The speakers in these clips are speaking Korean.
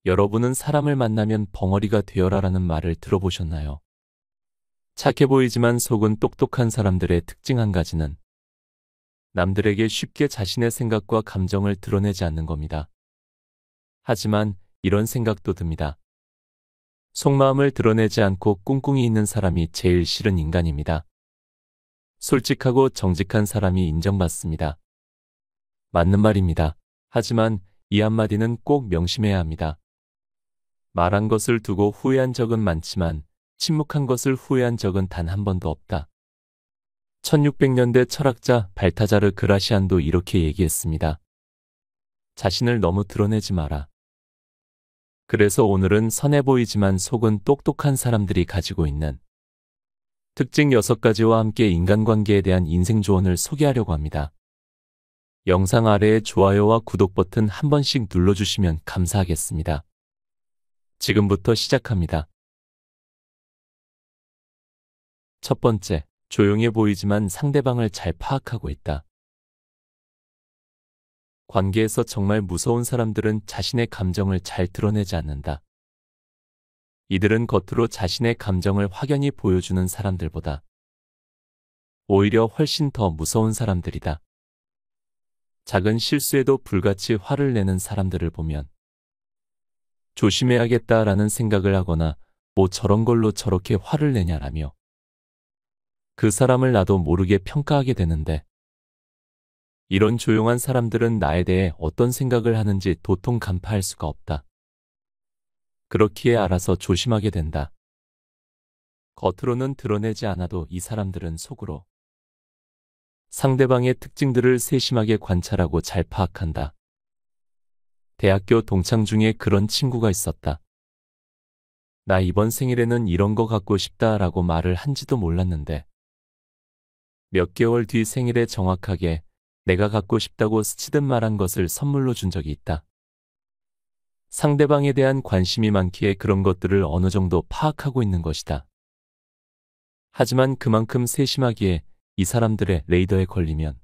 여러분은 사람을 만나면 벙어리가 되어라라는 말을 들어보셨나요? 착해 보이지만 속은 똑똑한 사람들의 특징 한 가지는 남들에게 쉽게 자신의 생각과 감정을 드러내지 않는 겁니다. 하지만 이런 생각도 듭니다. 속마음을 드러내지 않고 꿍꿍이 있는 사람이 제일 싫은 인간입니다. 솔직하고 정직한 사람이 인정받습니다. 맞는 말입니다. 하지만 이 한마디는 꼭 명심해야 합니다. 말한 것을 두고 후회한 적은 많지만 침묵한 것을 후회한 적은 단 한 번도 없다. 1600년대 철학자 발타자르 그라시안도 이렇게 얘기했습니다. 자신을 너무 드러내지 마라. 그래서 오늘은 선해 보이지만 속은 똑똑한 사람들이 가지고 있는 특징 6가지와 함께 인간관계에 대한 인생 조언을 소개하려고 합니다. 영상 아래에 좋아요와 구독 버튼 한 번씩 눌러주시면 감사하겠습니다. 지금부터 시작합니다. 첫 번째, 조용해 보이지만 상대방을 잘 파악하고 있다. 관계에서 정말 무서운 사람들은 자신의 감정을 잘 드러내지 않는다. 이들은 겉으로 자신의 감정을 확연히 보여주는 사람들보다 오히려 훨씬 더 무서운 사람들이다. 작은 실수에도 불같이 화를 내는 사람들을 보면 조심해야겠다라는 생각을 하거나 뭐 저런 걸로 저렇게 화를 내냐라며 그 사람을 나도 모르게 평가하게 되는데, 이런 조용한 사람들은 나에 대해 어떤 생각을 하는지 도통 간파할 수가 없다. 그렇기에 알아서 조심하게 된다. 겉으로는 드러내지 않아도 이 사람들은 속으로 상대방의 특징들을 세심하게 관찰하고 잘 파악한다. 대학교 동창 중에 그런 친구가 있었다. 나 이번 생일에는 이런 거 갖고 싶다라고 말을 한지도 몰랐는데 몇 개월 뒤 생일에 정확하게 내가 갖고 싶다고 스치듯 말한 것을 선물로 준 적이 있다. 상대방에 대한 관심이 많기에 그런 것들을 어느 정도 파악하고 있는 것이다. 하지만 그만큼 세심하기에 이 사람들의 레이더에 걸리면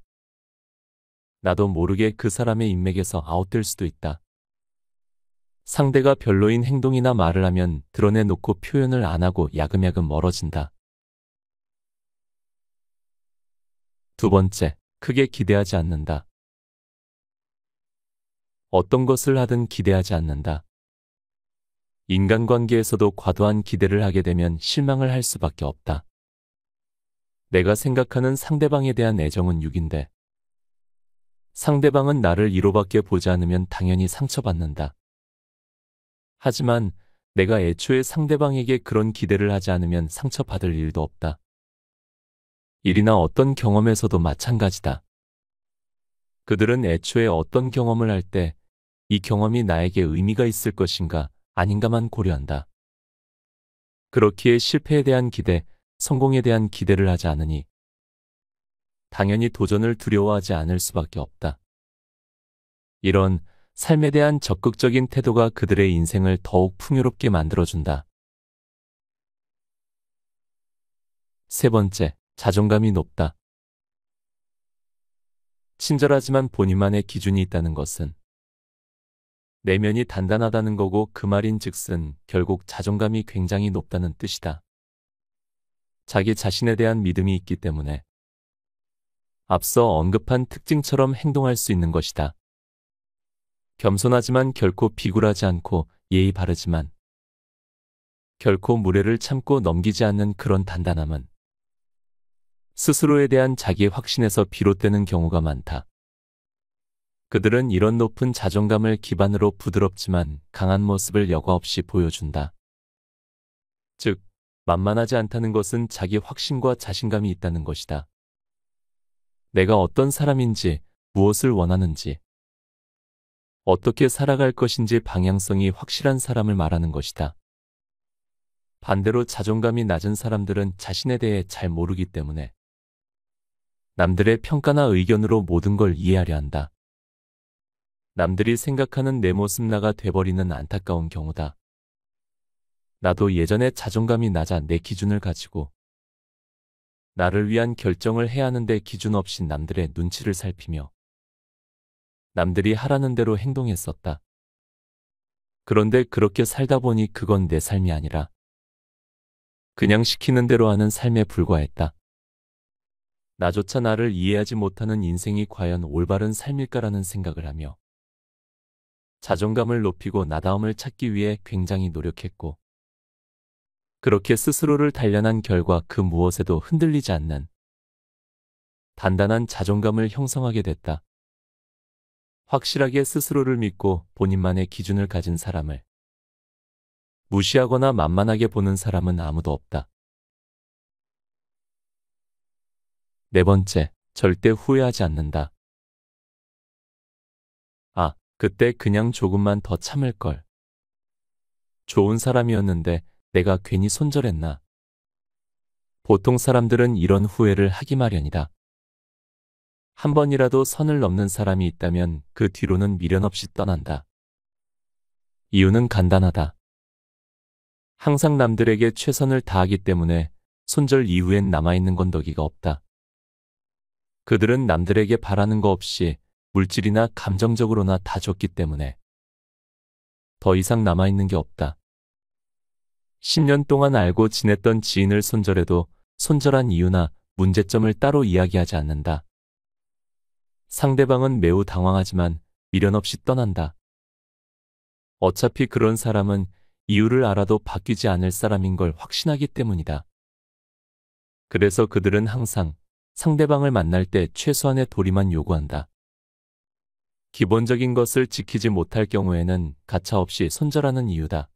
나도 모르게 그 사람의 인맥에서 아웃될 수도 있다. 상대가 별로인 행동이나 말을 하면 드러내놓고 표현을 안 하고 야금야금 멀어진다. 두 번째, 크게 기대하지 않는다. 어떤 것을 하든 기대하지 않는다. 인간관계에서도 과도한 기대를 하게 되면 실망을 할 수밖에 없다. 내가 생각하는 상대방에 대한 애정은 6인데 상대방은 나를 2로밖에 보지 않으면 당연히 상처받는다. 하지만 내가 애초에 상대방에게 그런 기대를 하지 않으면 상처받을 일도 없다. 일이나 어떤 경험에서도 마찬가지다. 그들은 애초에 어떤 경험을 할 때 이 경험이 나에게 의미가 있을 것인가 아닌가만 고려한다. 그렇기에 실패에 대한 기대, 성공에 대한 기대를 하지 않으니 당연히 도전을 두려워하지 않을 수밖에 없다. 이런 삶에 대한 적극적인 태도가 그들의 인생을 더욱 풍요롭게 만들어준다. 세 번째, 자존감이 높다. 친절하지만 본인만의 기준이 있다는 것은 내면이 단단하다는 거고 그 말인즉슨 결국 자존감이 굉장히 높다는 뜻이다. 자기 자신에 대한 믿음이 있기 때문에 앞서 언급한 특징처럼 행동할 수 있는 것이다. 겸손하지만 결코 비굴하지 않고 예의 바르지만 결코 무례를 참고 넘기지 않는 그런 단단함은 스스로에 대한 자기 확신에서 비롯되는 경우가 많다. 그들은 이런 높은 자존감을 기반으로 부드럽지만 강한 모습을 여과 없이 보여준다. 즉, 만만하지 않다는 것은 자기 확신과 자신감이 있다는 것이다. 내가 어떤 사람인지, 무엇을 원하는지, 어떻게 살아갈 것인지 방향성이 확실한 사람을 말하는 것이다. 반대로 자존감이 낮은 사람들은 자신에 대해 잘 모르기 때문에 남들의 평가나 의견으로 모든 걸 이해하려 한다. 남들이 생각하는 내 모습 나가 돼버리는 안타까운 경우다. 나도 예전에 자존감이 낮아 내 기준을 가지고 나를 위한 결정을 해야 하는데 기준 없이 남들의 눈치를 살피며 남들이 하라는 대로 행동했었다. 그런데 그렇게 살다 보니 그건 내 삶이 아니라 그냥 시키는 대로 하는 삶에 불과했다. 나조차 나를 이해하지 못하는 인생이 과연 올바른 삶일까라는 생각을 하며 자존감을 높이고 나다움을 찾기 위해 굉장히 노력했고 그렇게 스스로를 단련한 결과 그 무엇에도 흔들리지 않는 단단한 자존감을 형성하게 됐다. 확실하게 스스로를 믿고 본인만의 기준을 가진 사람을 무시하거나 만만하게 보는 사람은 아무도 없다. 네 번째, 절대 후회하지 않는다. 아, 그때 그냥 조금만 더 참을걸. 좋은 사람이었는데 내가 괜히 손절했나. 보통 사람들은 이런 후회를 하기 마련이다. 한 번이라도 선을 넘는 사람이 있다면 그 뒤로는 미련 없이 떠난다. 이유는 간단하다. 항상 남들에게 최선을 다하기 때문에 손절 이후엔 남아있는 건더기가 없다. 그들은 남들에게 바라는 거 없이 물질이나 감정적으로나 다 줬기 때문에 더 이상 남아있는 게 없다. 10년 동안 알고 지냈던 지인을 손절해도 손절한 이유나 문제점을 따로 이야기하지 않는다. 상대방은 매우 당황하지만 미련 없이 떠난다. 어차피 그런 사람은 이유를 알아도 바뀌지 않을 사람인 걸 확신하기 때문이다. 그래서 그들은 항상 상대방을 만날 때 최소한의 도리만 요구한다. 기본적인 것을 지키지 못할 경우에는 가차없이 손절하는 이유다.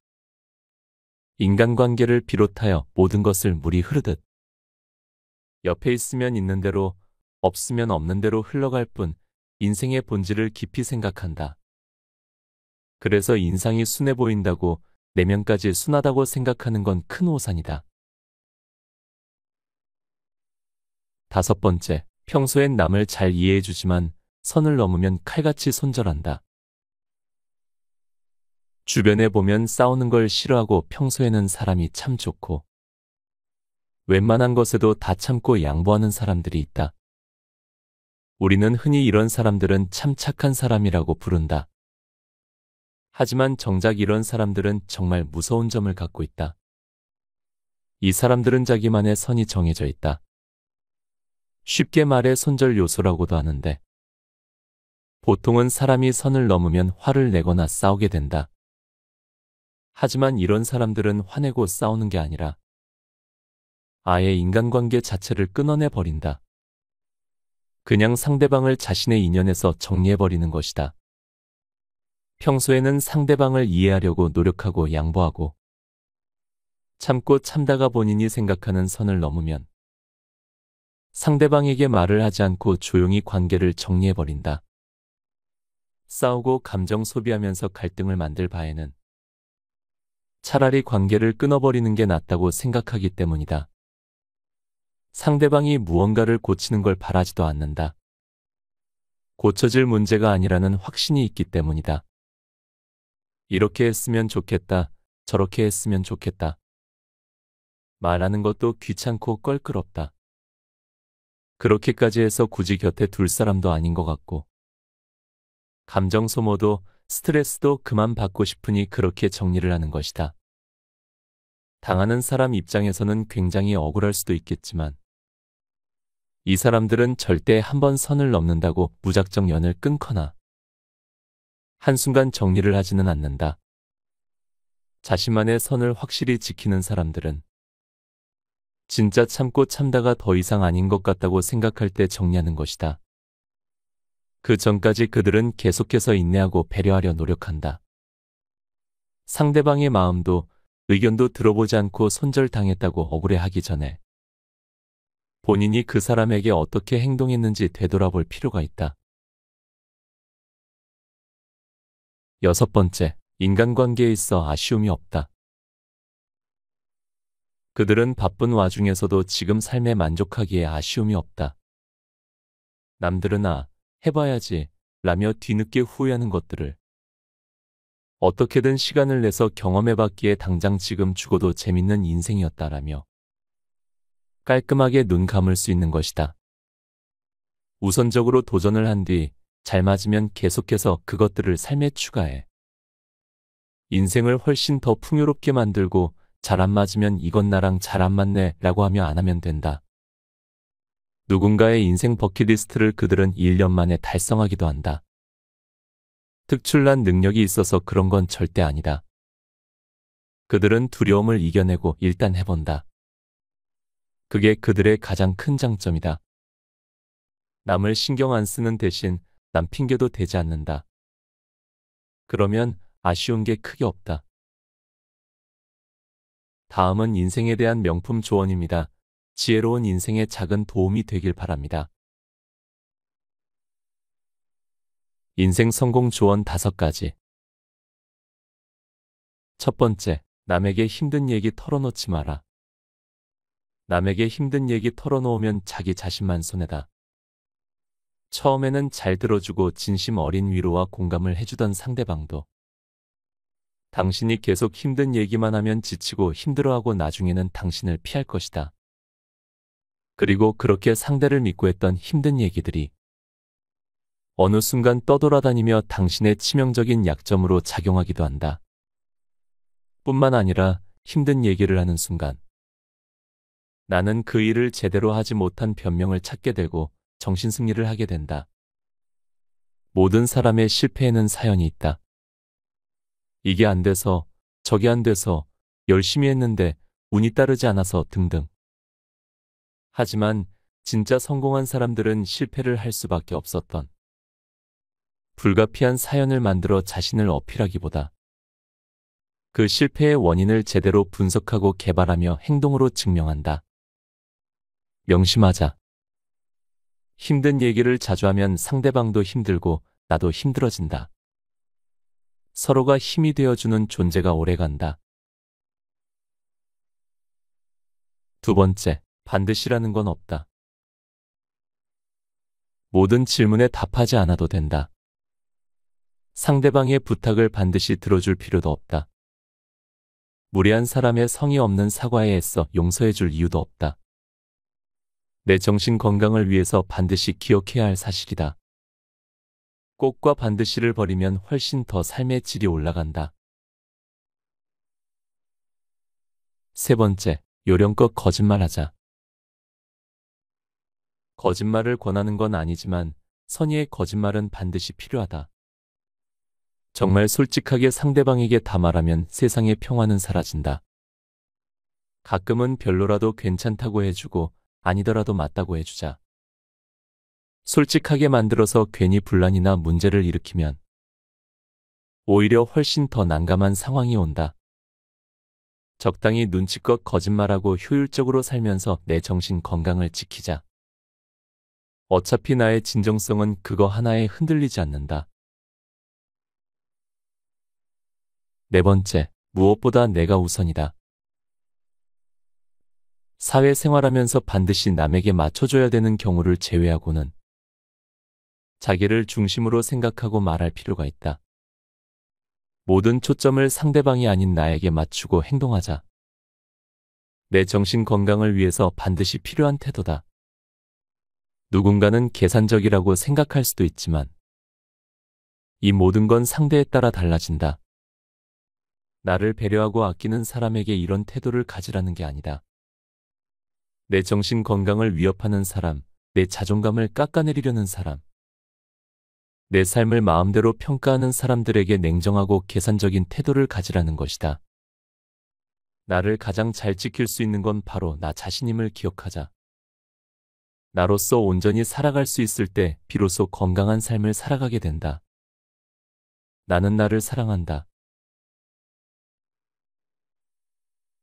인간관계를 비롯하여 모든 것을 물이 흐르듯 옆에 있으면 있는 대로 없으면 없는 대로 흘러갈 뿐 인생의 본질을 깊이 생각한다. 그래서 인상이 순해 보인다고 내면까지 순하다고 생각하는 건 큰 오산이다. 다섯 번째, 평소엔 남을 잘 이해해주지만 선을 넘으면 칼같이 손절한다. 주변에 보면 싸우는 걸 싫어하고 평소에는 사람이 참 좋고 웬만한 것에도 다 참고 양보하는 사람들이 있다. 우리는 흔히 이런 사람들은 참 착한 사람이라고 부른다. 하지만 정작 이런 사람들은 정말 무서운 점을 갖고 있다. 이 사람들은 자기만의 선이 정해져 있다. 쉽게 말해 손절 요소라고도 하는데 보통은 사람이 선을 넘으면 화를 내거나 싸우게 된다. 하지만 이런 사람들은 화내고 싸우는 게 아니라 아예 인간관계 자체를 끊어내 버린다. 그냥 상대방을 자신의 인연에서 정리해버리는 것이다. 평소에는 상대방을 이해하려고 노력하고 양보하고 참고 참다가 본인이 생각하는 선을 넘으면 상대방에게 말을 하지 않고 조용히 관계를 정리해버린다. 싸우고 감정 소비하면서 갈등을 만들 바에는 차라리 관계를 끊어버리는 게 낫다고 생각하기 때문이다. 상대방이 무언가를 고치는 걸 바라지도 않는다. 고쳐질 문제가 아니라는 확신이 있기 때문이다. 이렇게 했으면 좋겠다, 저렇게 했으면 좋겠다. 말하는 것도 귀찮고 껄끄럽다. 그렇게까지 해서 굳이 곁에 둘 사람도 아닌 것 같고 감정 소모도 스트레스도 그만 받고 싶으니 그렇게 정리를 하는 것이다. 당하는 사람 입장에서는 굉장히 억울할 수도 있겠지만 이 사람들은 절대 한번 선을 넘는다고 무작정 연을 끊거나 한순간 정리를 하지는 않는다. 자신만의 선을 확실히 지키는 사람들은 진짜 참고 참다가 더 이상 아닌 것 같다고 생각할 때 정리하는 것이다. 그 전까지 그들은 계속해서 인내하고 배려하려 노력한다. 상대방의 마음도 의견도 들어보지 않고 손절당했다고 억울해하기 전에 본인이 그 사람에게 어떻게 행동했는지 되돌아볼 필요가 있다. 여섯 번째, 인간관계에 있어 아쉬움이 없다. 그들은 바쁜 와중에서도 지금 삶에 만족하기에 아쉬움이 없다. 남들은 해봐야지 라며 뒤늦게 후회하는 것들을 어떻게든 시간을 내서 경험해봤기에 당장 지금 죽어도 재밌는 인생이었다라며 깔끔하게 눈 감을 수 있는 것이다. 우선적으로 도전을 한 뒤 잘 맞으면 계속해서 그것들을 삶에 추가해 인생을 훨씬 더 풍요롭게 만들고 잘 안 맞으면 이건 나랑 잘 안 맞네 라고 하며 안 하면 된다. 누군가의 인생 버킷리스트를 그들은 1년 만에 달성하기도 한다. 특출난 능력이 있어서 그런 건 절대 아니다. 그들은 두려움을 이겨내고 일단 해본다. 그게 그들의 가장 큰 장점이다. 남을 신경 안 쓰는 대신 남 핑계도 대지 않는다. 그러면 아쉬운 게 크게 없다. 다음은 인생에 대한 명품 조언입니다. 지혜로운 인생에 작은 도움이 되길 바랍니다. 인생 성공 조언 5가지. 첫 번째, 남에게 힘든 얘기 털어놓지 마라. 남에게 힘든 얘기 털어놓으면 자기 자신만 손해다. 처음에는 잘 들어주고 진심 어린 위로와 공감을 해주던 상대방도 당신이 계속 힘든 얘기만 하면 지치고 힘들어하고 나중에는 당신을 피할 것이다. 그리고 그렇게 상대를 믿고 했던 힘든 얘기들이 어느 순간 떠돌아다니며 당신의 치명적인 약점으로 작용하기도 한다. 뿐만 아니라 힘든 얘기를 하는 순간 나는 그 일을 제대로 하지 못한 변명을 찾게 되고 정신승리를 하게 된다. 모든 사람의 실패에는 사연이 있다. 이게 안 돼서, 저게 안 돼서, 열심히 했는데 운이 따르지 않아서 등등. 하지만 진짜 성공한 사람들은 실패를 할 수밖에 없었던 불가피한 사연을 만들어 자신을 어필하기보다 그 실패의 원인을 제대로 분석하고 개발하며 행동으로 증명한다. 명심하자. 힘든 얘기를 자주 하면 상대방도 힘들고 나도 힘들어진다. 서로가 힘이 되어주는 존재가 오래간다. 두 번째, 반드시라는 건 없다. 모든 질문에 답하지 않아도 된다. 상대방의 부탁을 반드시 들어줄 필요도 없다. 무례한 사람의 성의 없는 사과에 애써 용서해줄 이유도 없다. 내 정신 건강을 위해서 반드시 기억해야 할 사실이다. 꼭과 반드시를 버리면 훨씬 더 삶의 질이 올라간다. 세 번째, 요령껏 거짓말하자. 거짓말을 권하는 건 아니지만 선의의 거짓말은 반드시 필요하다. 정말 솔직하게 상대방에게 다 말하면 세상의 평화는 사라진다. 가끔은 별로라도 괜찮다고 해주고 아니더라도 맞다고 해주자. 솔직하게 만들어서 괜히 분란이나 문제를 일으키면 오히려 훨씬 더 난감한 상황이 온다. 적당히 눈치껏 거짓말하고 효율적으로 살면서 내 정신 건강을 지키자. 어차피 나의 진정성은 그거 하나에 흔들리지 않는다. 네 번째, 무엇보다 내가 우선이다. 사회생활하면서 반드시 남에게 맞춰줘야 되는 경우를 제외하고는 자기를 중심으로 생각하고 말할 필요가 있다. 모든 초점을 상대방이 아닌 나에게 맞추고 행동하자. 내 정신 건강을 위해서 반드시 필요한 태도다. 누군가는 계산적이라고 생각할 수도 있지만 이 모든 건 상대에 따라 달라진다. 나를 배려하고 아끼는 사람에게 이런 태도를 가지라는 게 아니다. 내 정신 건강을 위협하는 사람, 내 자존감을 깎아내리려는 사람, 내 삶을 마음대로 평가하는 사람들에게 냉정하고 계산적인 태도를 가지라는 것이다. 나를 가장 잘 지킬 수 있는 건 바로 나 자신임을 기억하자. 나로서 온전히 살아갈 수 있을 때 비로소 건강한 삶을 살아가게 된다. 나는 나를 사랑한다.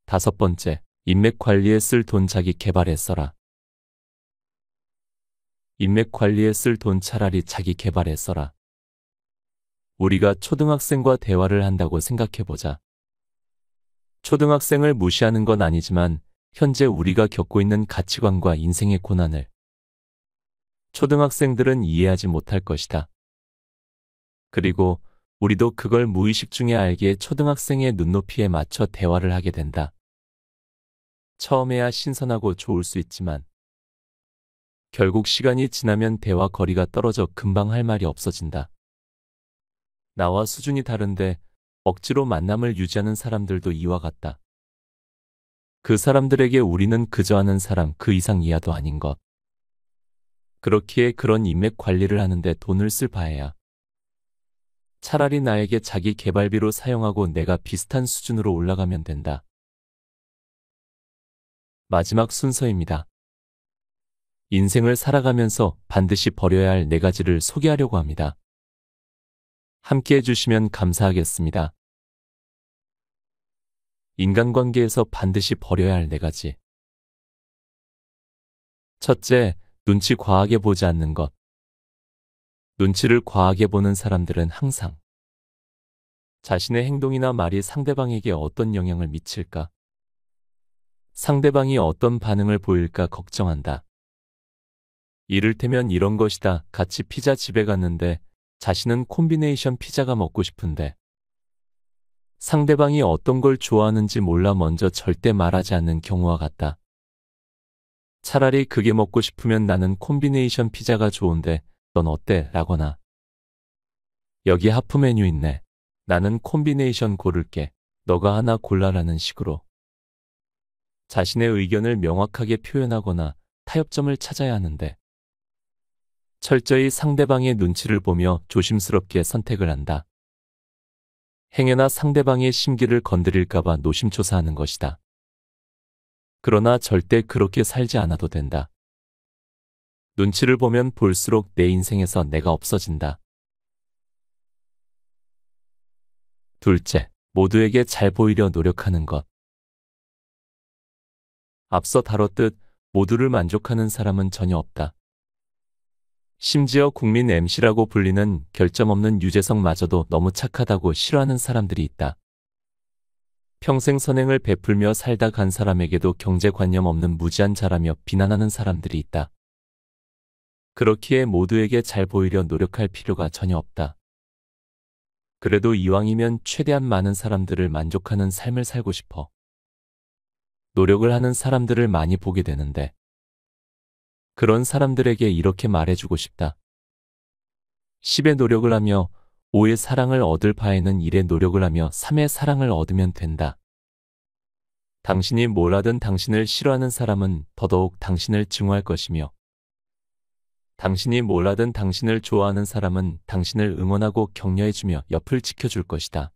다섯 번째, 인맥 관리에 쓸 돈 자기 개발에 써라. 인맥 관리에 쓸 돈 차라리 자기 개발에 써라. 우리가 초등학생과 대화를 한다고 생각해보자. 초등학생을 무시하는 건 아니지만 현재 우리가 겪고 있는 가치관과 인생의 고난을 초등학생들은 이해하지 못할 것이다. 그리고 우리도 그걸 무의식 중에 알게 초등학생의 눈높이에 맞춰 대화를 하게 된다. 처음에야 신선하고 좋을 수 있지만 결국 시간이 지나면 대화 거리가 떨어져 금방 할 말이 없어진다. 나와 수준이 다른데 억지로 만남을 유지하는 사람들도 이와 같다. 그 사람들에게 우리는 그저 아는 사람 그 이상 이하도 아닌 것. 그렇기에 그런 인맥 관리를 하는데 돈을 쓸 바에야 차라리 나에게 자기 개발비로 사용하고 내가 비슷한 수준으로 올라가면 된다. 마지막 순서입니다. 인생을 살아가면서 반드시 버려야 할 4가지를 소개하려고 합니다. 함께 해주시면 감사하겠습니다. 인간관계에서 반드시 버려야 할 4가지. 첫째, 눈치 과하게 보지 않는 것. 눈치를 과하게 보는 사람들은 항상 자신의 행동이나 말이 상대방에게 어떤 영향을 미칠까, 상대방이 어떤 반응을 보일까 걱정한다. 이를테면 이런 것이다. 같이 피자 집에 갔는데 자신은 콤비네이션 피자가 먹고 싶은데 상대방이 어떤 걸 좋아하는지 몰라 먼저 절대 말하지 않는 경우와 같다. 차라리 그게 먹고 싶으면 나는 콤비네이션 피자가 좋은데 넌 어때? 라거나 여기 하프 메뉴 있네. 나는 콤비네이션 고를게. 너가 하나 골라라는 식으로 자신의 의견을 명확하게 표현하거나 타협점을 찾아야 하는데 철저히 상대방의 눈치를 보며 조심스럽게 선택을 한다. 행여나 상대방의 심기를 건드릴까봐 노심초사하는 것이다. 그러나 절대 그렇게 살지 않아도 된다. 눈치를 보면 볼수록 내 인생에서 내가 없어진다. 둘째, 모두에게 잘 보이려 노력하는 것. 앞서 다뤘듯 모두를 만족하는 사람은 전혀 없다. 심지어 국민 MC라고 불리는 결점 없는 유재석마저도 너무 착하다고 싫어하는 사람들이 있다. 평생 선행을 베풀며 살다 간 사람에게도 경제관념 없는 무지한 자라며 비난하는 사람들이 있다. 그렇기에 모두에게 잘 보이려 노력할 필요가 전혀 없다. 그래도 이왕이면 최대한 많은 사람들을 만족하는 삶을 살고 싶어. 노력을 하는 사람들을 많이 보게 되는데 그런 사람들에게 이렇게 말해주고 싶다. 10의 노력을 하며 5의 사랑을 얻을 바에는 1의 노력을 하며 3의 사랑을 얻으면 된다. 당신이 뭘 하든 당신을 싫어하는 사람은 더더욱 당신을 증오할 것이며 당신이 뭘 하든 당신을 좋아하는 사람은 당신을 응원하고 격려해주며 옆을 지켜줄 것이다.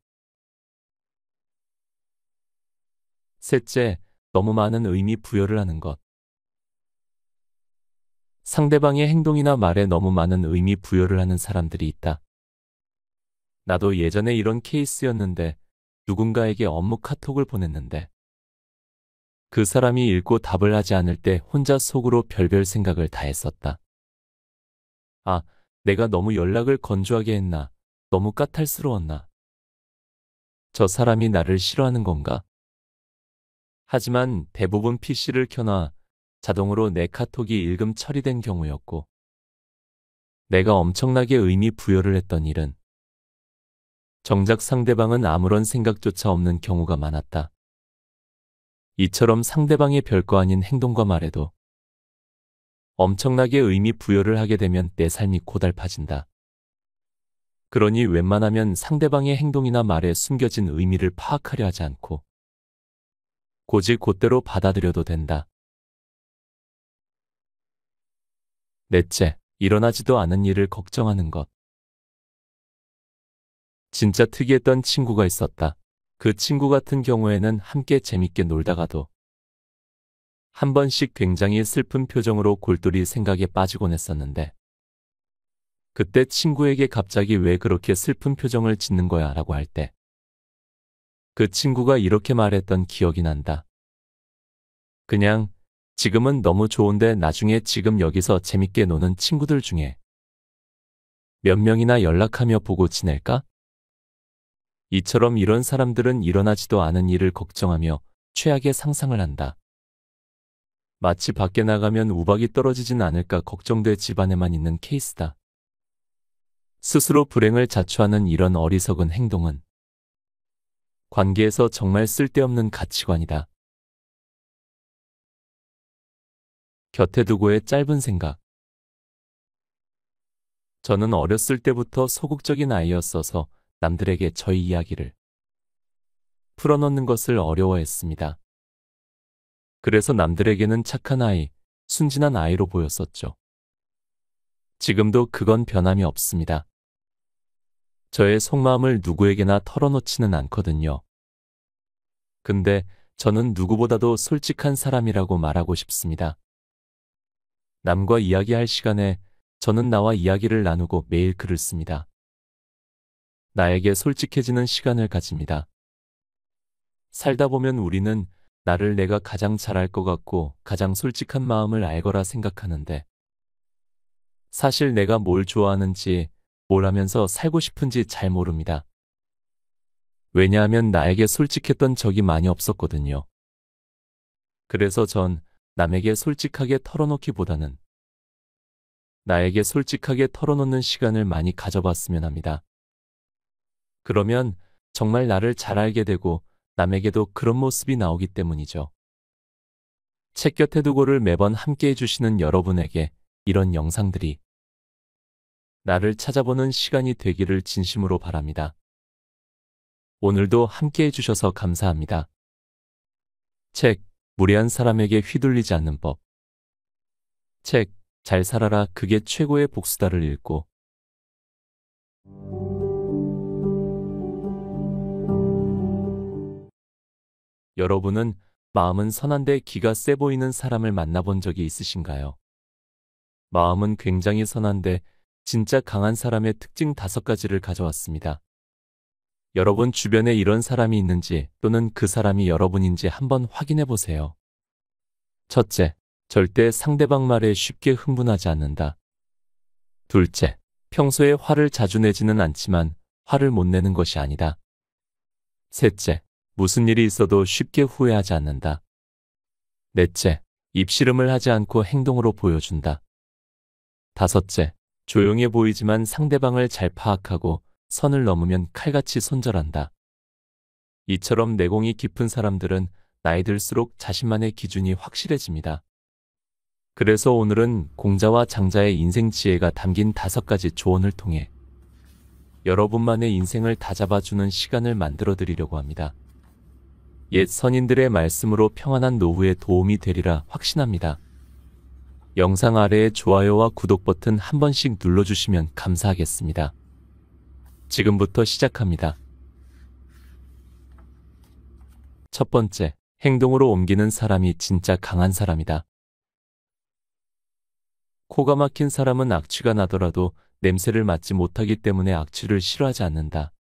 셋째, 너무 많은 의미 부여를 하는 것. 상대방의 행동이나 말에 너무 많은 의미 부여를 하는 사람들이 있다. 나도 예전에 이런 케이스였는데 누군가에게 업무 카톡을 보냈는데 그 사람이 읽고 답을 하지 않을 때 혼자 속으로 별별 생각을 다 했었다. 아, 내가 너무 연락을 건조하게 했나? 너무 까탈스러웠나? 저 사람이 나를 싫어하는 건가? 하지만 대부분 PC를 켜놔 자동으로 내 카톡이 읽음 처리된 경우였고 내가 엄청나게 의미 부여를 했던 일은 정작 상대방은 아무런 생각조차 없는 경우가 많았다. 이처럼 상대방의 별거 아닌 행동과 말에도 엄청나게 의미 부여를 하게 되면 내 삶이 고달파진다. 그러니 웬만하면 상대방의 행동이나 말에 숨겨진 의미를 파악하려 하지 않고 고지 곧대로 받아들여도 된다. 넷째, 일어나지도 않은 일을 걱정하는 것. 진짜 특이했던 친구가 있었다. 그 친구 같은 경우에는 함께 재밌게 놀다가도 한 번씩 굉장히 슬픈 표정으로 골똘히 생각에 빠지곤 했었는데 그때 친구에게 갑자기 왜 그렇게 슬픈 표정을 짓는 거야? 라고 할 때 그 친구가 이렇게 말했던 기억이 난다. 그냥 지금은 너무 좋은데 나중에 지금 여기서 재밌게 노는 친구들 중에 몇 명이나 연락하며 보고 지낼까? 이처럼 이런 사람들은 일어나지도 않은 일을 걱정하며 최악의 상상을 한다. 마치 밖에 나가면 우박이 떨어지진 않을까 걱정돼 집안에만 있는 케이스다. 스스로 불행을 자초하는 이런 어리석은 행동은 관계에서 정말 쓸데없는 가치관이다. 곁에 두고의 짧은 생각. 저는 어렸을 때부터 소극적인 아이였어서 남들에게 저희 이야기를 풀어놓는 것을 어려워했습니다. 그래서 남들에게는 착한 아이, 순진한 아이로 보였었죠. 지금도 그건 변함이 없습니다. 저의 속마음을 누구에게나 털어놓지는 않거든요. 근데 저는 누구보다도 솔직한 사람이라고 말하고 싶습니다. 남과 이야기할 시간에 저는 나와 이야기를 나누고 매일 글을 씁니다. 나에게 솔직해지는 시간을 가집니다. 살다 보면 우리는 나를 내가 가장 잘알 것 같고 가장 솔직한 마음을 알거라 생각하는데 사실 내가 뭘 좋아하는지 뭘 하면서 살고 싶은지 잘 모릅니다. 왜냐하면 나에게 솔직했던 적이 많이 없었거든요. 그래서 전 남에게 솔직하게 털어놓기보다는 나에게 솔직하게 털어놓는 시간을 많이 가져봤으면 합니다. 그러면 정말 나를 잘 알게 되고 남에게도 그런 모습이 나오기 때문이죠. 책 곁에 두고를 매번 함께 해주시는 여러분에게 이런 영상들이 나를 찾아보는 시간이 되기를 진심으로 바랍니다. 오늘도 함께 해주셔서 감사합니다. 책, 무례한 사람에게 휘둘리지 않는 법. 책, 잘 살아라 그게 최고의 복수다를 읽고 여러분은 마음은 선한데 기가 세 보이는 사람을 만나본 적이 있으신가요? 마음은 굉장히 선한데 진짜 강한 사람의 특징 5가지를 가져왔습니다. 여러분 주변에 이런 사람이 있는지 또는 그 사람이 여러분인지 한번 확인해 보세요. 첫째, 절대 상대방 말에 쉽게 흥분하지 않는다. 둘째, 평소에 화를 자주 내지는 않지만 화를 못 내는 것이 아니다. 셋째, 무슨 일이 있어도 쉽게 후회하지 않는다. 넷째, 입씨름을 하지 않고 행동으로 보여준다. 다섯째, 조용해 보이지만 상대방을 잘 파악하고 선을 넘으면 칼같이 손절한다. 이처럼 내공이 깊은 사람들은 나이 들수록 자신만의 기준이 확실해집니다. 그래서 오늘은 공자와 장자의 인생 지혜가 담긴 5가지 조언을 통해 여러분만의 인생을 다잡아주는 시간을 만들어 드리려고 합니다. 옛 선인들의 말씀으로 평안한 노후에 도움이 되리라 확신합니다. 영상 아래에 좋아요와 구독 버튼 한 번씩 눌러주시면 감사하겠습니다. 지금부터 시작합니다. 첫 번째, 행동으로 옮기는 사람이 진짜 강한 사람이다. 코가 막힌 사람은 악취가 나더라도 냄새를 맡지 못하기 때문에 악취를 싫어하지 않는다.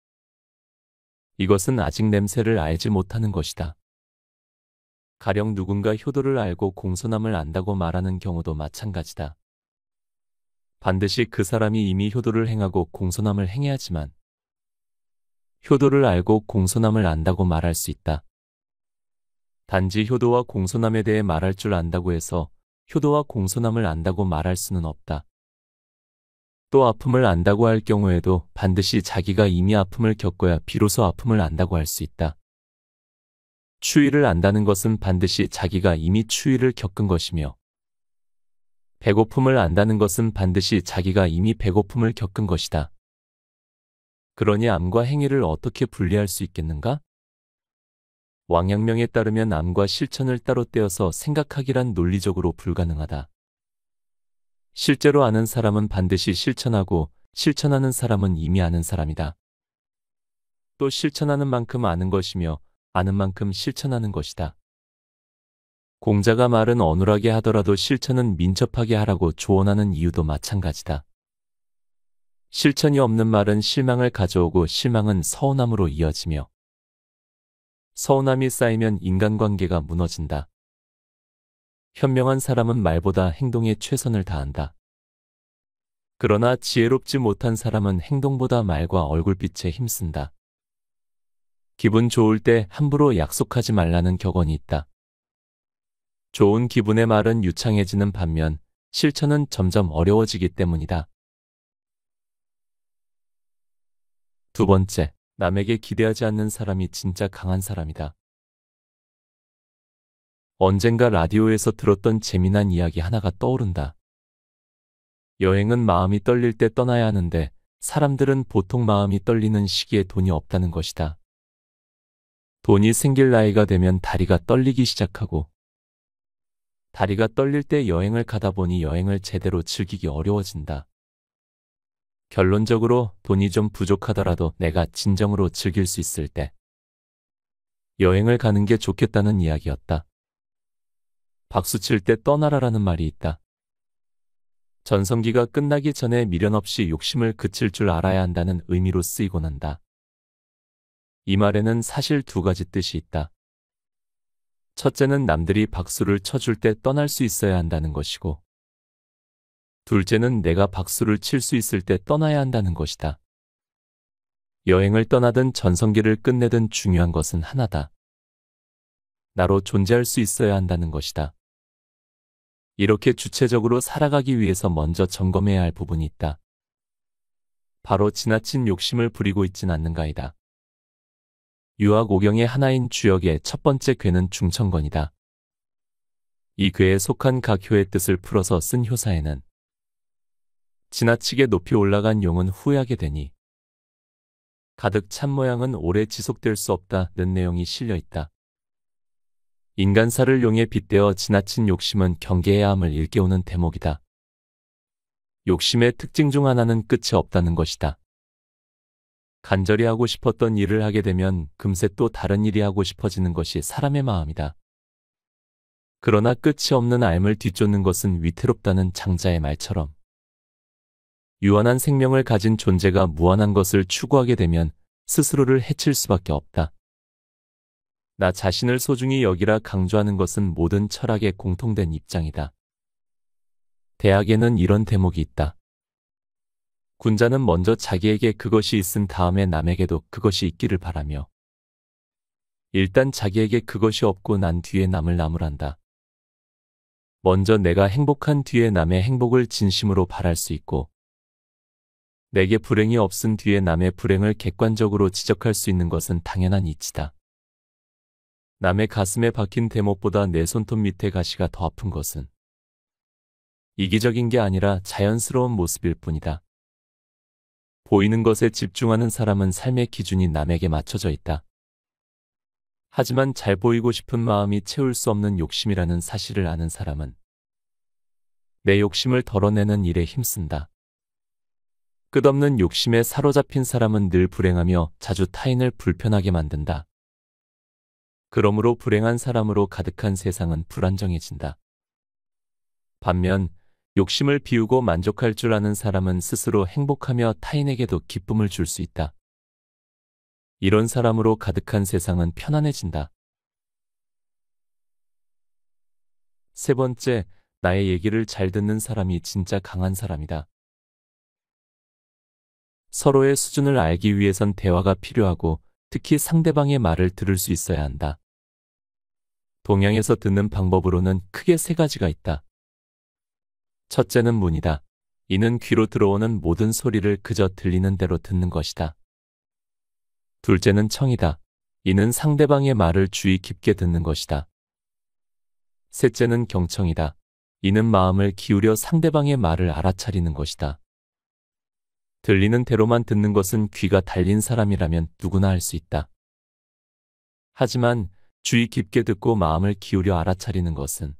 이것은 아직 냄새를 알지 못하는 것이다. 가령 누군가 효도를 알고 공손함을 안다고 말하는 경우도 마찬가지다. 반드시 그 사람이 이미 효도를 행하고 공손함을 행해야지만 효도를 알고 공손함을 안다고 말할 수 있다. 단지 효도와 공손함에 대해 말할 줄 안다고 해서 효도와 공손함을 안다고 말할 수는 없다. 또 아픔을 안다고 할 경우에도 반드시 자기가 이미 아픔을 겪어야 비로소 아픔을 안다고 할 수 있다. 추위를 안다는 것은 반드시 자기가 이미 추위를 겪은 것이며 배고픔을 안다는 것은 반드시 자기가 이미 배고픔을 겪은 것이다. 그러니 암과 행위를 어떻게 분리할 수 있겠는가? 왕양명에 따르면 암과 실천을 따로 떼어서 생각하기란 논리적으로 불가능하다. 실제로 아는 사람은 반드시 실천하고 실천하는 사람은 이미 아는 사람이다. 또 실천하는 만큼 아는 것이며 아는 만큼 실천하는 것이다. 공자가 말은 어눌하게 하더라도 실천은 민첩하게 하라고 조언하는 이유도 마찬가지다. 실천이 없는 말은 실망을 가져오고 실망은 서운함으로 이어지며 서운함이 쌓이면 인간관계가 무너진다. 현명한 사람은 말보다 행동에 최선을 다한다. 그러나 지혜롭지 못한 사람은 행동보다 말과 얼굴빛에 힘쓴다. 기분 좋을 때 함부로 약속하지 말라는 격언이 있다. 좋은 기분의 말은 유창해지는 반면 실천은 점점 어려워지기 때문이다. 두 번째, 남에게 기대하지 않는 사람이 진짜 강한 사람이다. 언젠가 라디오에서 들었던 재미난 이야기 하나가 떠오른다. 여행은 마음이 떨릴 때 떠나야 하는데 사람들은 보통 마음이 떨리는 시기에 돈이 없다는 것이다. 돈이 생길 나이가 되면 다리가 떨리기 시작하고, 다리가 떨릴 때 여행을 가다 보니 여행을 제대로 즐기기 어려워진다. 결론적으로 돈이 좀 부족하더라도 내가 진정으로 즐길 수 있을 때 여행을 가는 게 좋겠다는 이야기였다. 박수 칠 때 떠나라라는 말이 있다. 전성기가 끝나기 전에 미련 없이 욕심을 그칠 줄 알아야 한다는 의미로 쓰이곤 한다. 이 말에는 사실 두 가지 뜻이 있다. 첫째는 남들이 박수를 쳐줄 때 떠날 수 있어야 한다는 것이고, 둘째는 내가 박수를 칠 수 있을 때 떠나야 한다는 것이다. 여행을 떠나든 전성기를 끝내든 중요한 것은 하나다. 나로 존재할 수 있어야 한다는 것이다. 이렇게 주체적으로 살아가기 위해서 먼저 점검해야 할 부분이 있다. 바로 지나친 욕심을 부리고 있진 않는가이다. 유학 오경의 하나인 주역의 첫 번째 괴는 중천권이다. 이 괴에 속한 각 효의 뜻을 풀어서 쓴 효사에는 지나치게 높이 올라간 용은 후회하게 되니 가득 찬 모양은 오래 지속될 수 없다는 내용이 실려 있다. 인간사를 용에 빗대어 지나친 욕심은 경계해야 함을 일깨우는 대목이다. 욕심의 특징 중 하나는 끝이 없다는 것이다. 간절히 하고 싶었던 일을 하게 되면 금세 또 다른 일이 하고 싶어지는 것이 사람의 마음이다. 그러나 끝이 없는 삶을 뒤쫓는 것은 위태롭다는 장자의 말처럼 유한한 생명을 가진 존재가 무한한 것을 추구하게 되면 스스로를 해칠 수밖에 없다. 나 자신을 소중히 여기라 강조하는 것은 모든 철학의 공통된 입장이다. 대학에는 이런 대목이 있다. 군자는 먼저 자기에게 그것이 있은 다음에 남에게도 그것이 있기를 바라며 일단 자기에게 그것이 없고 난 뒤에 남을 나무란다. 먼저 내가 행복한 뒤에 남의 행복을 진심으로 바랄 수 있고 내게 불행이 없은 뒤에 남의 불행을 객관적으로 지적할 수 있는 것은 당연한 이치다. 남의 가슴에 박힌 대못보다 내 손톱 밑에 가시가 더 아픈 것은 이기적인 게 아니라 자연스러운 모습일 뿐이다. 보이는 것에 집중하는 사람은 삶의 기준이 남에게 맞춰져 있다. 하지만 잘 보이고 싶은 마음이 채울 수 없는 욕심이라는 사실을 아는 사람은 내 욕심을 덜어내는 일에 힘쓴다. 끝없는 욕심에 사로잡힌 사람은 늘 불행하며 자주 타인을 불편하게 만든다. 그러므로 불행한 사람으로 가득한 세상은 불안정해진다. 반면 욕심을 비우고 만족할 줄 아는 사람은 스스로 행복하며 타인에게도 기쁨을 줄 수 있다. 이런 사람으로 가득한 세상은 편안해진다. 세 번째, 나의 얘기를 잘 듣는 사람이 진짜 강한 사람이다. 서로의 수준을 알기 위해선 대화가 필요하고 특히 상대방의 말을 들을 수 있어야 한다. 동양에서 듣는 방법으로는 크게 세 가지가 있다. 첫째는 문이다. 이는 귀로 들어오는 모든 소리를 그저 들리는 대로 듣는 것이다. 둘째는 청이다. 이는 상대방의 말을 주의 깊게 듣는 것이다. 셋째는 경청이다. 이는 마음을 기울여 상대방의 말을 알아차리는 것이다. 들리는 대로만 듣는 것은 귀가 달린 사람이라면 누구나 할 수 있다. 하지만 주의 깊게 듣고 마음을 기울여 알아차리는 것은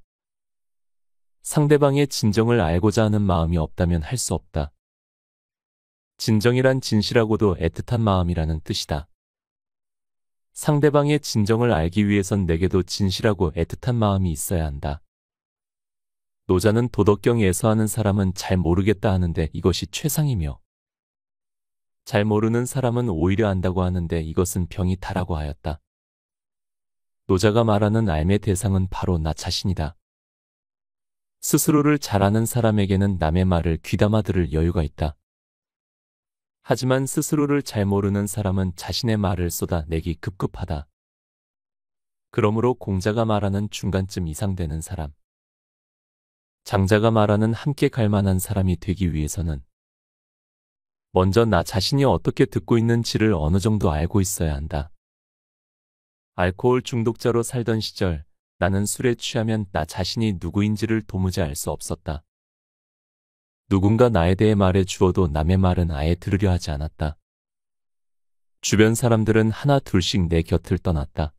상대방의 진정을 알고자 하는 마음이 없다면 할 수 없다. 진정이란 진실하고도 애틋한 마음이라는 뜻이다. 상대방의 진정을 알기 위해선 내게도 진실하고 애틋한 마음이 있어야 한다. 노자는 도덕경에서 하는 사람은 잘 모르겠다 하는데 이것이 최상이며 잘 모르는 사람은 오히려 안다고 하는데 이것은 병이 다라고 하였다. 노자가 말하는 삶의 대상은 바로 나 자신이다. 스스로를 잘 아는 사람에게는 남의 말을 귀담아 들을 여유가 있다. 하지만 스스로를 잘 모르는 사람은 자신의 말을 쏟아내기 급급하다. 그러므로 공자가 말하는 중간쯤 이상 되는 사람, 장자가 말하는 함께 갈 만한 사람이 되기 위해서는 먼저 나 자신이 어떻게 듣고 있는지를 어느 정도 알고 있어야 한다. 알코올 중독자로 살던 시절 나는 술에 취하면 나 자신이 누구인지를 도무지 알 수 없었다. 누군가 나에 대해 말해 주어도 남의 말은 아예 들으려 하지 않았다. 주변 사람들은 하나 둘씩 내 곁을 떠났다.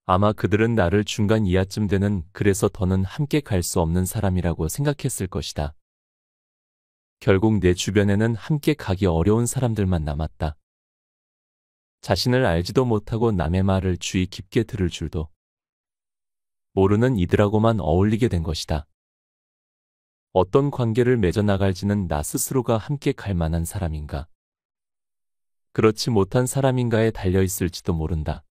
아마 그들은 나를 중간 이하쯤 되는 그래서 더는 함께 갈 수 없는 사람이라고 생각했을 것이다. 결국 내 주변에는 함께 가기 어려운 사람들만 남았다. 자신을 알지도 못하고 남의 말을 주의 깊게 들을 줄도 모르는 이들하고만 어울리게 된 것이다. 어떤 관계를 맺어 나갈지는 나 스스로가 함께 갈 만한 사람인가, 그렇지 못한 사람인가에 달려 있을지도 모른다.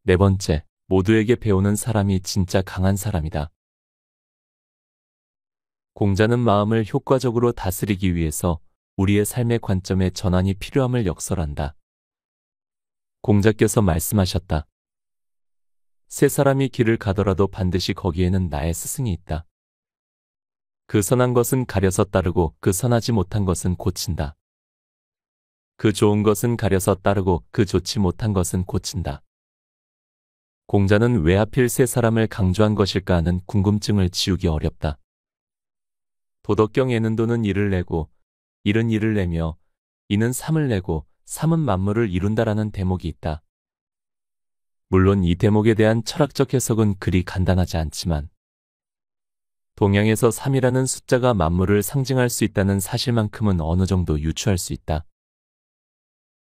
네 번째, 모두에게 배우는 사람이 진짜 강한 사람이다. 공자는 마음을 효과적으로 다스리기 위해서 우리의 삶의 관점에 전환이 필요함을 역설한다. 공자께서 말씀하셨다. 세 사람이 길을 가더라도 반드시 거기에는 나의 스승이 있다. 그 선한 것은 가려서 따르고 그 선하지 못한 것은 고친다. 그 좋은 것은 가려서 따르고 그 좋지 못한 것은 고친다. 공자는 왜 하필 세 사람을 강조한 것일까 하는 궁금증을 지우기 어렵다. 도덕경 예는도는 이를 내고 일은 이를 내며 이는 삼을 내고 삼은 만물을 이룬다라는 대목이 있다. 물론 이 대목에 대한 철학적 해석은 그리 간단하지 않지만 동양에서 3이라는 숫자가 만물을 상징할 수 있다는 사실만큼은 어느 정도 유추할 수 있다.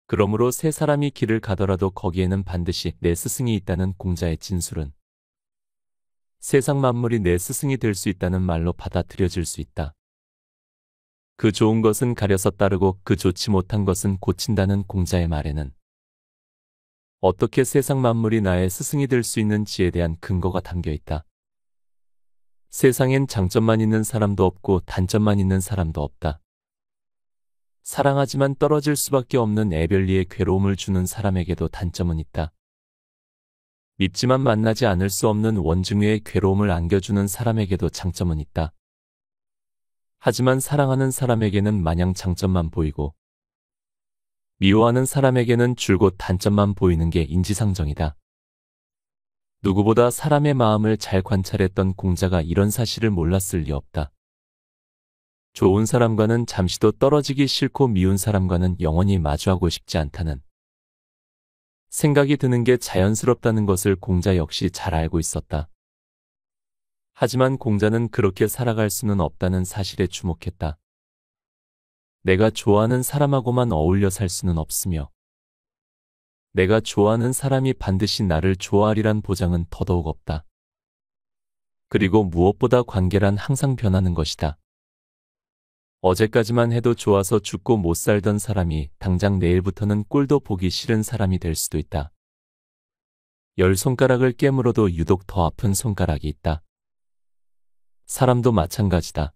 그러므로 세 사람이 길을 가더라도 거기에는 반드시 내 스승이 있다는 공자의 진술은 세상 만물이 내 스승이 될 수 있다는 말로 받아들여질 수 있다. 그 좋은 것은 가려서 따르고 그 좋지 못한 것은 고친다는 공자의 말에는 어떻게 세상 만물이 나의 스승이 될 수 있는지에 대한 근거가 담겨 있다. 세상엔 장점만 있는 사람도 없고 단점만 있는 사람도 없다. 사랑하지만 떨어질 수밖에 없는 애별리에 괴로움을 주는 사람에게도 단점은 있다. 밉지만 만나지 않을 수 없는 원증위의 괴로움을 안겨주는 사람에게도 장점은 있다. 하지만 사랑하는 사람에게는 마냥 장점만 보이고 미워하는 사람에게는 줄곧 단점만 보이는 게 인지상정이다. 누구보다 사람의 마음을 잘 관찰했던 공자가 이런 사실을 몰랐을 리 없다. 좋은 사람과는 잠시도 떨어지기 싫고 미운 사람과는 영원히 마주하고 싶지 않다는 생각이 드는 게 자연스럽다는 것을 공자 역시 잘 알고 있었다. 하지만 공자는 그렇게 살아갈 수는 없다는 사실에 주목했다. 내가 좋아하는 사람하고만 어울려 살 수는 없으며 내가 좋아하는 사람이 반드시 나를 좋아하리란 보장은 더더욱 없다. 그리고 무엇보다 관계란 항상 변하는 것이다. 어제까지만 해도 좋아서 죽고 못 살던 사람이 당장 내일부터는 꼴도 보기 싫은 사람이 될 수도 있다. 10손가락을 깨물어도 유독 더 아픈 손가락이 있다. 사람도 마찬가지다.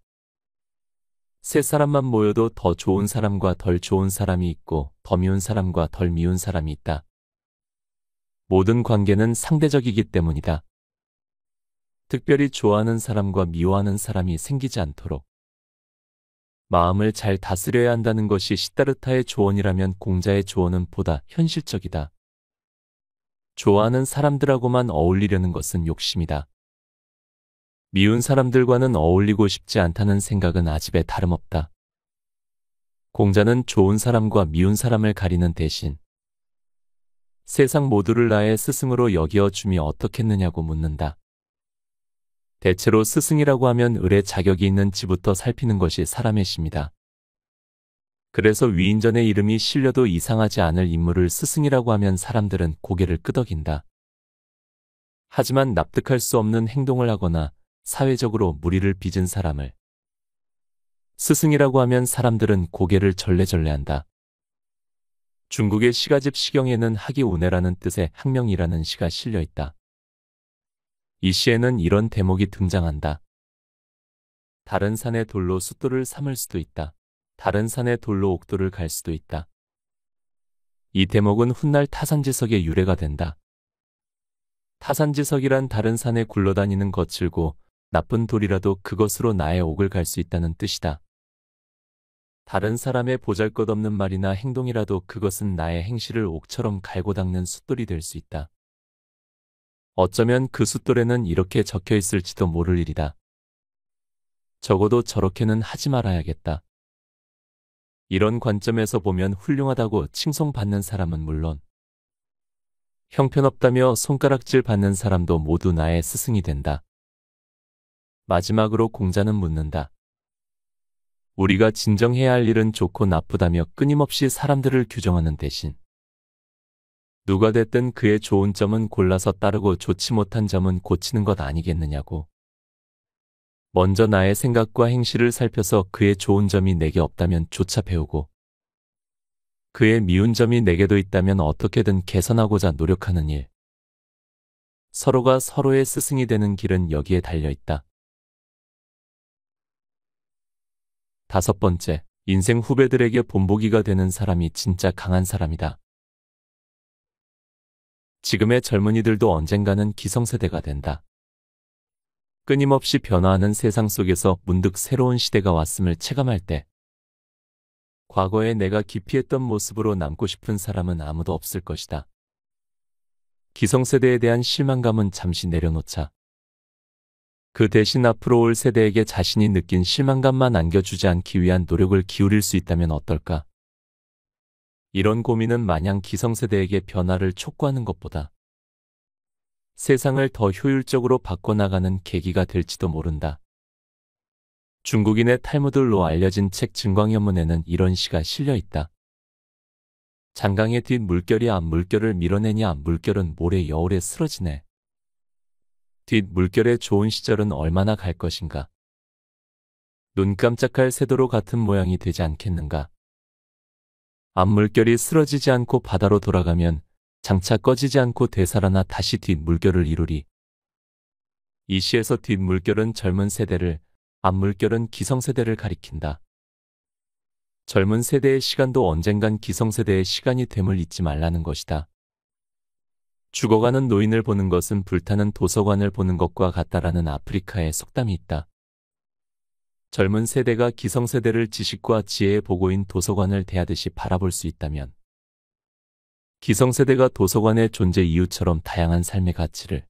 세 사람만 모여도 더 좋은 사람과 덜 좋은 사람이 있고 더 미운 사람과 덜 미운 사람이 있다. 모든 관계는 상대적이기 때문이다. 특별히 좋아하는 사람과 미워하는 사람이 생기지 않도록 마음을 잘 다스려야 한다는 것이 시다르타의 조언이라면 공자의 조언은 보다 현실적이다. 좋아하는 사람들하고만 어울리려는 것은 욕심이다. 미운 사람들과는 어울리고 싶지 않다는 생각은 아집에 다름없다. 공자는 좋은 사람과 미운 사람을 가리는 대신 세상 모두를 나의 스승으로 여겨줌이 어떻겠느냐고 묻는다. 대체로 스승이라고 하면 을의 자격이 있는지부터 살피는 것이 사람의 심이다. 그래서 위인전의 이름이 실려도 이상하지 않을 인물을 스승이라고 하면 사람들은 고개를 끄덕인다. 하지만 납득할 수 없는 행동을 하거나 사회적으로 무리를 빚은 사람을 스승이라고 하면 사람들은 고개를 절레절레한다. 중국의 시가집 시경에는 학이운해라는 뜻의 학명이라는 시가 실려 있다. 이 시에는 이런 대목이 등장한다. 다른 산의 돌로 숫돌을 삼을 수도 있다. 다른 산의 돌로 옥돌을 갈 수도 있다. 이 대목은 훗날 타산지석의 유래가 된다. 타산지석이란 다른 산에 굴러다니는 거칠고 나쁜 돌이라도 그것으로 나의 옥을 갈 수 있다는 뜻이다. 다른 사람의 보잘것없는 말이나 행동이라도 그것은 나의 행실을 옥처럼 갈고 닦는 숫돌이 될 수 있다. 어쩌면 그 숫돌에는 이렇게 적혀 있을지도 모를 일이다. 적어도 저렇게는 하지 말아야겠다. 이런 관점에서 보면 훌륭하다고 칭송받는 사람은 물론 형편없다며 손가락질 받는 사람도 모두 나의 스승이 된다. 마지막으로 공자는 묻는다. 우리가 진정해야 할 일은 좋고 나쁘다며 끊임없이 사람들을 규정하는 대신 누가 됐든 그의 좋은 점은 골라서 따르고 좋지 못한 점은 고치는 것 아니겠느냐고. 먼저 나의 생각과 행실을 살펴서 그의 좋은 점이 내게 없다면 조차 배우고 그의 미운 점이 내게도 있다면 어떻게든 개선하고자 노력하는 일. 서로가 서로의 스승이 되는 길은 여기에 달려 있다. 5번째, 인생 후배들에게 본보기가 되는 사람이 진짜 강한 사람이다. 지금의 젊은이들도 언젠가는 기성세대가 된다. 끊임없이 변화하는 세상 속에서 문득 새로운 시대가 왔음을 체감할 때 과거에 내가 기피했던 모습으로 남고 싶은 사람은 아무도 없을 것이다. 기성세대에 대한 실망감은 잠시 내려놓자. 그 대신 앞으로 올 세대에게 자신이 느낀 실망감만 안겨주지 않기 위한 노력을 기울일 수 있다면 어떨까? 이런 고민은 마냥 기성세대에게 변화를 촉구하는 것보다 세상을 더 효율적으로 바꿔나가는 계기가 될지도 모른다. 중국인의 탈무드로 알려진 책 증광현문에는 이런 시가 실려 있다. 장강의 뒷 물결이 앞 물결을 밀어내니 앞 물결은 모래 여울에 쓰러지네. 뒷 물결의 좋은 시절은 얼마나 갈 것인가. 눈 깜짝할 새도로 같은 모양이 되지 않겠는가. 앞 물결이 쓰러지지 않고 바다로 돌아가면 장차 꺼지지 않고 되살아나 다시 뒷 물결을 이루리. 이 시에서 뒷 물결은 젊은 세대를, 앞 물결은 기성세대를 가리킨다. 젊은 세대의 시간도 언젠간 기성세대의 시간이 됨을 잊지 말라는 것이다. 죽어가는 노인을 보는 것은 불타는 도서관을 보는 것과 같다라는 아프리카의 속담이 있다. 젊은 세대가 기성세대를 지식과 지혜의 보고인 도서관을 대하듯이 바라볼 수 있다면 기성세대가 도서관의 존재 이유처럼 다양한 삶의 가치를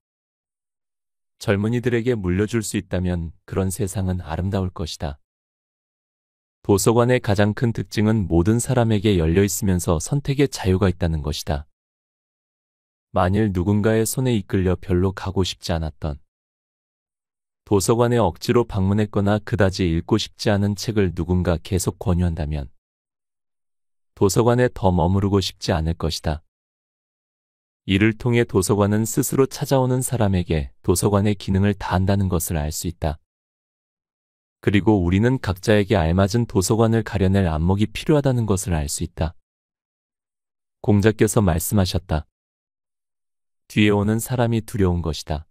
젊은이들에게 물려줄 수 있다면 그런 세상은 아름다울 것이다. 도서관의 가장 큰 특징은 모든 사람에게 열려 있으면서 선택의 자유가 있다는 것이다. 만일 누군가의 손에 이끌려 별로 가고 싶지 않았던 도서관에 억지로 방문했거나 그다지 읽고 싶지 않은 책을 누군가 계속 권유한다면 도서관에 더 머무르고 싶지 않을 것이다. 이를 통해 도서관은 스스로 찾아오는 사람에게 도서관의 기능을 다한다는 것을 알 수 있다. 그리고 우리는 각자에게 알맞은 도서관을 가려낼 안목이 필요하다는 것을 알 수 있다. 공자께서 말씀하셨다. 뒤에 오는 사람이 두려운 것이다.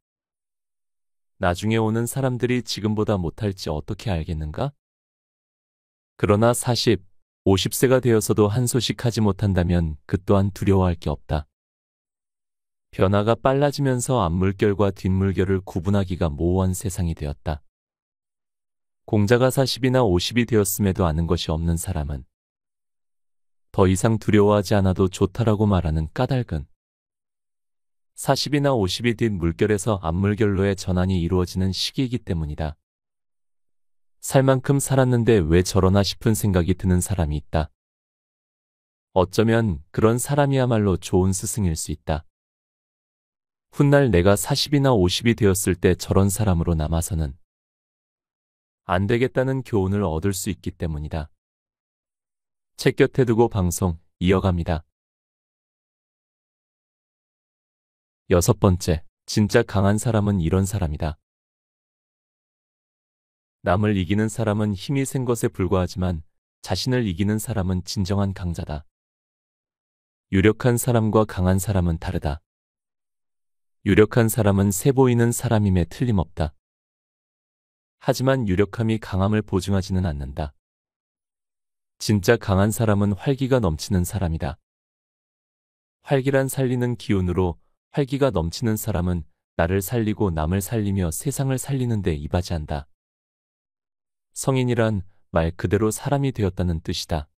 나중에 오는 사람들이 지금보다 못할지 어떻게 알겠는가? 그러나 40, 50세가 되어서도 한 소식 하지 못한다면 그 또한 두려워할 게 없다. 변화가 빨라지면서 앞물결과 뒷물결을 구분하기가 모호한 세상이 되었다. 공자가 40이나 50이 되었음에도 아는 것이 없는 사람은 더 이상 두려워하지 않아도 좋다라고 말하는 까닭은 40이나 50이 뒷 물결에서 앞물결로의 전환이 이루어지는 시기이기 때문이다. 살 만큼 살았는데 왜 저러나 싶은 생각이 드는 사람이 있다. 어쩌면 그런 사람이야말로 좋은 스승일 수 있다. 훗날 내가 40이나 50이 되었을 때 저런 사람으로 남아서는 안 되겠다는 교훈을 얻을 수 있기 때문이다. 책 곁에 두고 방송 이어갑니다. 6번째, 진짜 강한 사람은 이런 사람이다. 남을 이기는 사람은 힘이 센 것에 불과하지만 자신을 이기는 사람은 진정한 강자다. 유력한 사람과 강한 사람은 다르다. 유력한 사람은 세 보이는 사람임에 틀림없다. 하지만 유력함이 강함을 보증하지는 않는다. 진짜 강한 사람은 활기가 넘치는 사람이다. 활기란 살리는 기운으로 활기가 넘치는 사람은 나를 살리고 남을 살리며 세상을 살리는 데 이바지한다. 성인이란 말 그대로 사람이 되었다는 뜻이다.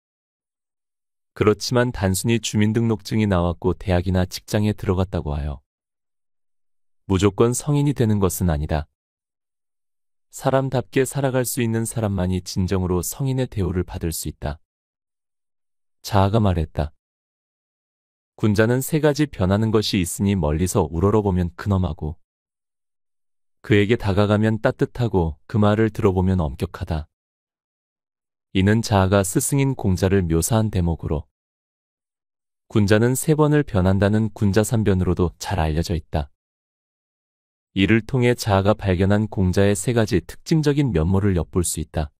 그렇지만 단순히 주민등록증이 나왔고 대학이나 직장에 들어갔다고 하여 무조건 성인이 되는 것은 아니다. 사람답게 살아갈 수 있는 사람만이 진정으로 성인의 대우를 받을 수 있다. 자아가 말했다. 군자는 세 가지 변하는 것이 있으니 멀리서 우러러보면 근엄하고 그에게 다가가면 따뜻하고 그 말을 들어보면 엄격하다. 이는 자아가 스승인 공자를 묘사한 대목으로 군자는 세 번을 변한다는 군자삼변으로도 잘 알려져 있다. 이를 통해 자아가 발견한 공자의 세 가지 특징적인 면모를 엿볼 수 있다.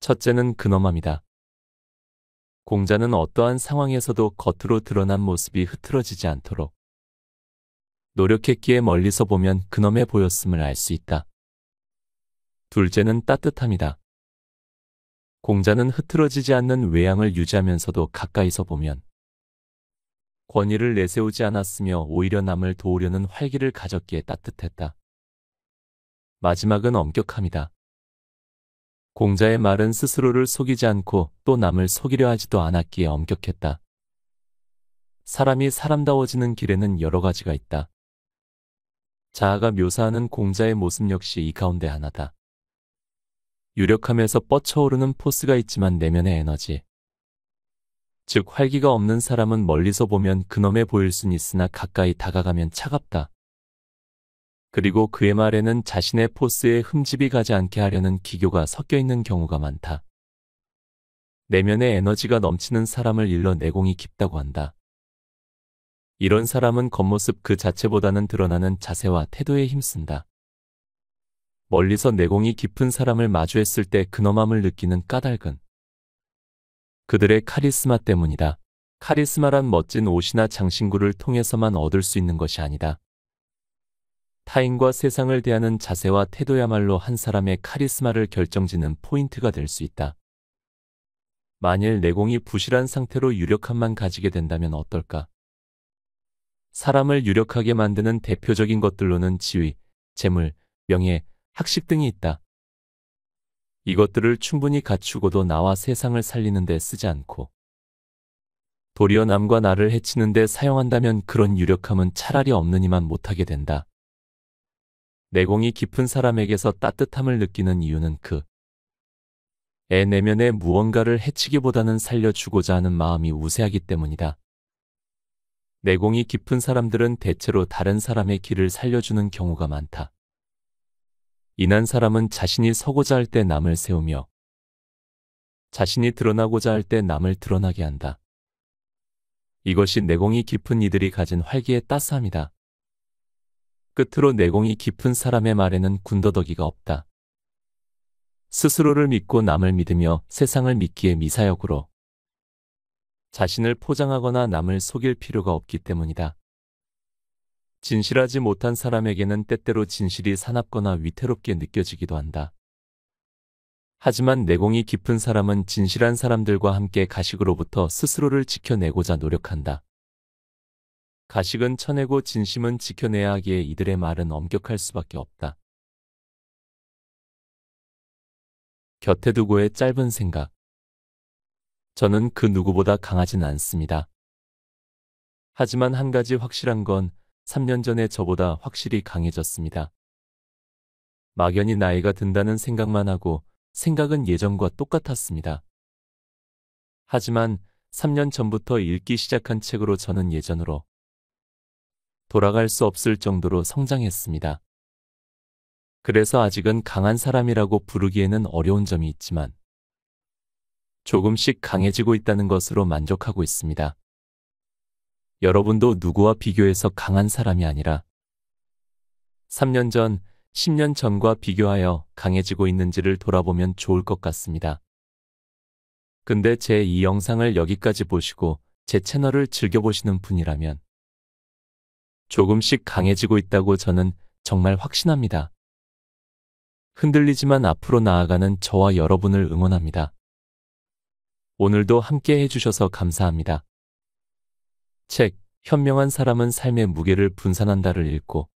첫째는 근엄함이다. 공자는 어떠한 상황에서도 겉으로 드러난 모습이 흐트러지지 않도록 노력했기에 멀리서 보면 근엄해 보였음을 알 수 있다. 둘째는 따뜻함이다. 공자는 흐트러지지 않는 외양을 유지하면서도 가까이서 보면 권위를 내세우지 않았으며 오히려 남을 도우려는 활기를 가졌기에 따뜻했다. 마지막은 엄격함이다. 공자의 말은 스스로를 속이지 않고 또 남을 속이려 하지도 않았기에 엄격했다. 사람이 사람다워지는 길에는 여러 가지가 있다. 자아가 묘사하는 공자의 모습 역시 이 가운데 하나다. 유력함에서 뻗쳐오르는 포스가 있지만 내면의 에너지, 즉 활기가 없는 사람은 멀리서 보면 근엄해 보일 순 있으나 가까이 다가가면 차갑다. 그리고 그의 말에는 자신의 포스에 흠집이 가지 않게 하려는 기교가 섞여 있는 경우가 많다. 내면의 에너지가 넘치는 사람을 일러 내공이 깊다고 한다. 이런 사람은 겉모습 그 자체보다는 드러나는 자세와 태도에 힘쓴다. 멀리서 내공이 깊은 사람을 마주했을 때 근엄함을 느끼는 까닭은 그들의 카리스마 때문이다. 카리스마란 멋진 옷이나 장신구를 통해서만 얻을 수 있는 것이 아니다. 타인과 세상을 대하는 자세와 태도야말로 한 사람의 카리스마를 결정짓는 포인트가 될 수 있다. 만일 내공이 부실한 상태로 유력함만 가지게 된다면 어떨까? 사람을 유력하게 만드는 대표적인 것들로는 지위, 재물, 명예, 학식 등이 있다. 이것들을 충분히 갖추고도 나와 세상을 살리는 데 쓰지 않고 도리어 남과 나를 해치는 데 사용한다면 그런 유력함은 차라리 없느니만 못하게 된다. 내공이 깊은 사람에게서 따뜻함을 느끼는 이유는 애 내면의 무언가를 해치기보다는 살려주고자 하는 마음이 우세하기 때문이다. 내공이 깊은 사람들은 대체로 다른 사람의 길을 살려주는 경우가 많다. 인한 사람은 자신이 서고자 할 때 남을 세우며 자신이 드러나고자 할 때 남을 드러나게 한다. 이것이 내공이 깊은 이들이 가진 활기의 따스함이다. 끝으로 내공이 깊은 사람의 말에는 군더더기가 없다. 스스로를 믿고 남을 믿으며 세상을 믿기에 미사역으로 자신을 포장하거나 남을 속일 필요가 없기 때문이다. 진실하지 못한 사람에게는 때때로 진실이 사납거나 위태롭게 느껴지기도 한다. 하지만 내공이 깊은 사람은 진실한 사람들과 함께 가식으로부터 스스로를 지켜내고자 노력한다. 가식은 쳐내고 진심은 지켜내야 하기에 이들의 말은 엄격할 수밖에 없다. 곁에 두고의 짧은 생각. 저는 그 누구보다 강하진 않습니다. 하지만 한 가지 확실한 건 3년 전에 저보다 확실히 강해졌습니다. 막연히 나이가 든다는 생각만 하고 생각은 예전과 똑같았습니다. 하지만 3년 전부터 읽기 시작한 책으로 저는 예전으로 돌아갈 수 없을 정도로 성장했습니다. 그래서 아직은 강한 사람이라고 부르기에는 어려운 점이 있지만 조금씩 강해지고 있다는 것으로 만족하고 있습니다. 여러분도 누구와 비교해서 강한 사람이 아니라 3년 전, 10년 전과 비교하여 강해지고 있는지를 돌아보면 좋을 것 같습니다. 근데 제 이 영상을 여기까지 보시고 제 채널을 즐겨보시는 분이라면 조금씩 강해지고 있다고 저는 정말 확신합니다. 흔들리지만 앞으로 나아가는 저와 여러분을 응원합니다. 오늘도 함께 해주셔서 감사합니다. 책, 현명한 사람은 삶의 무게를 분산한다를 읽고